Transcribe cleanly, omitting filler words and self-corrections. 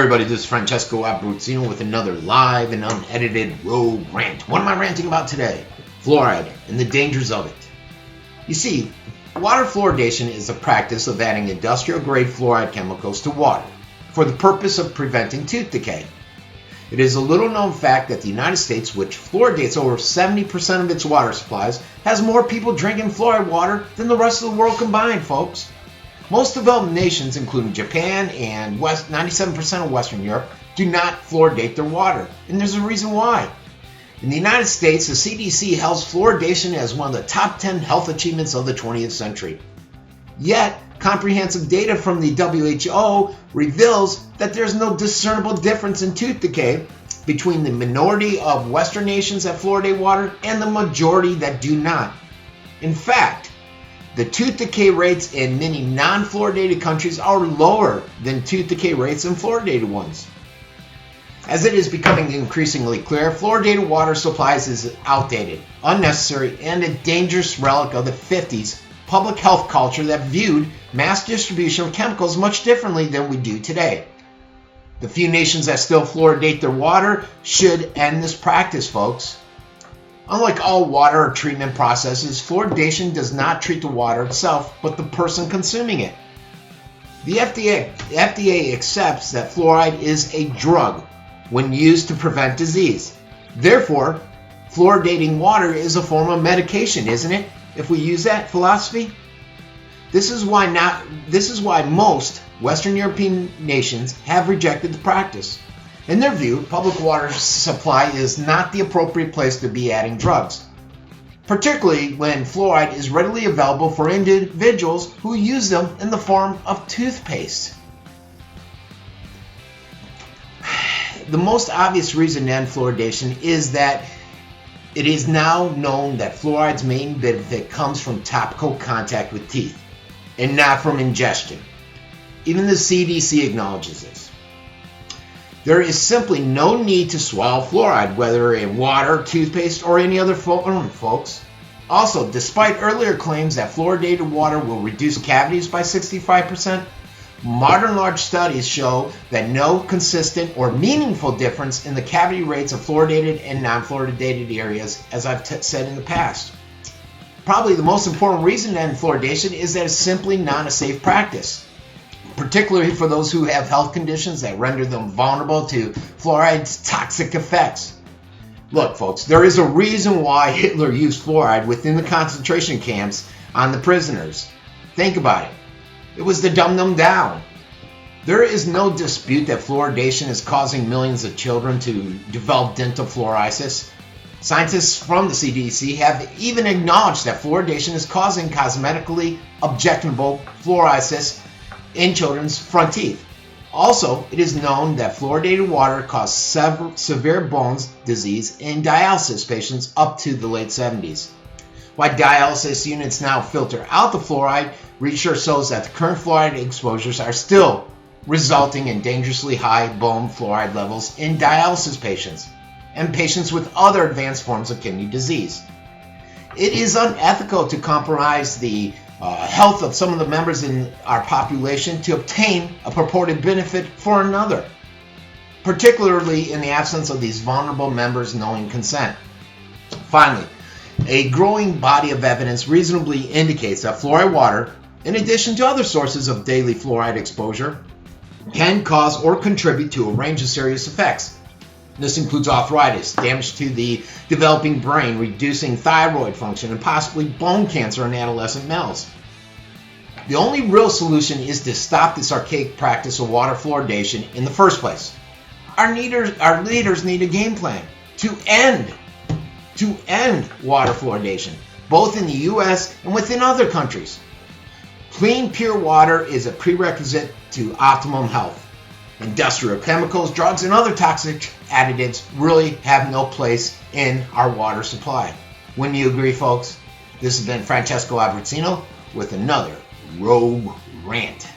everybody, this is Francesco Abbruzzino with another live and unedited rogue rant. What am I ranting about today? Fluoride and the dangers of it. You see, water fluoridation is a practice of adding industrial-grade fluoride chemicals to water for the purpose of preventing tooth decay. It is a little-known fact that the United States, which fluoridates over 70% of its water supplies, has more people drinking fluoride water than the rest of the world combined, folks. Most developed nations, including Japan and 97% of Western Europe, do not fluoridate their water, and there's a reason why. In the United States, the CDC hails fluoridation as one of the top 10 health achievements of the 20th century. Yet, comprehensive data from the WHO reveals that there's no discernible difference in tooth decay between the minority of Western nations that fluoridate water and the majority that do not. In fact, the tooth decay rates in many non-fluoridated countries are lower than tooth decay rates in fluoridated ones. As it is becoming increasingly clear, fluoridated water supplies is outdated, unnecessary, and a dangerous relic of the 50s public health culture that viewed mass distribution of chemicals much differently than we do today. The few nations that still fluoridate their water should end this practice, folks. Unlike all water treatment processes, fluoridation does not treat the water itself, but the person consuming it. The FDA accepts that fluoride is a drug when used to prevent disease. Therefore, fluoridating water is a form of medication, isn't it? If we use that philosophy? This is why most Western European nations have rejected the practice. In their view, public water supply is not the appropriate place to be adding drugs, particularly when fluoride is readily available for individuals who use them in the form of toothpaste. The most obvious reason to end fluoridation is that it is now known that fluoride's main benefit comes from topical contact with teeth and not from ingestion. Even the CDC acknowledges this. There is simply no need to swallow fluoride, whether in water, toothpaste, or any other form, folks. Also, despite earlier claims that fluoridated water will reduce cavities by 65%, modern large studies show that no consistent or meaningful difference in the cavity rates of fluoridated and non-fluoridated areas, as I've said in the past. Probably the most important reason to end fluoridation is that it's simply not a safe practice, particularly for those who have health conditions that render them vulnerable to fluoride's toxic effects. Look, folks, there is a reason why Hitler used fluoride within the concentration camps on the prisoners. Think about it. It was to dumb them down. There is no dispute that fluoridation is causing millions of children to develop dental fluorosis. Scientists from the CDC have even acknowledged that fluoridation is causing cosmetically objectionable fluorosis in children's front teeth. Also, it is known that fluoridated water caused severe bone disease in dialysis patients up to the late 70s. While dialysis units now filter out the fluoride, research shows that the current fluoride exposures are still resulting in dangerously high bone fluoride levels in dialysis patients and patients with other advanced forms of kidney disease. It is unethical to compromise the health of some of the members in our population to obtain a purported benefit for another, particularly in the absence of these vulnerable members knowing consent. Finally, a growing body of evidence reasonably indicates that fluoride water, in addition to other sources of daily fluoride exposure, can cause or contribute to a range of serious effects. This includes arthritis, damage to the developing brain, reducing thyroid function, and possibly bone cancer in adolescent males. The only real solution is to stop this archaic practice of water fluoridation in the first place. Our leaders need a game plan to end water fluoridation, both in the U.S. and within other countries. Clean, pure water is a prerequisite to optimum health. Industrial chemicals, drugs, and other toxic additives really have no place in our water supply. Wouldn't you agree, folks? This has been Francesco Abbruzzino with another Rogue Rant.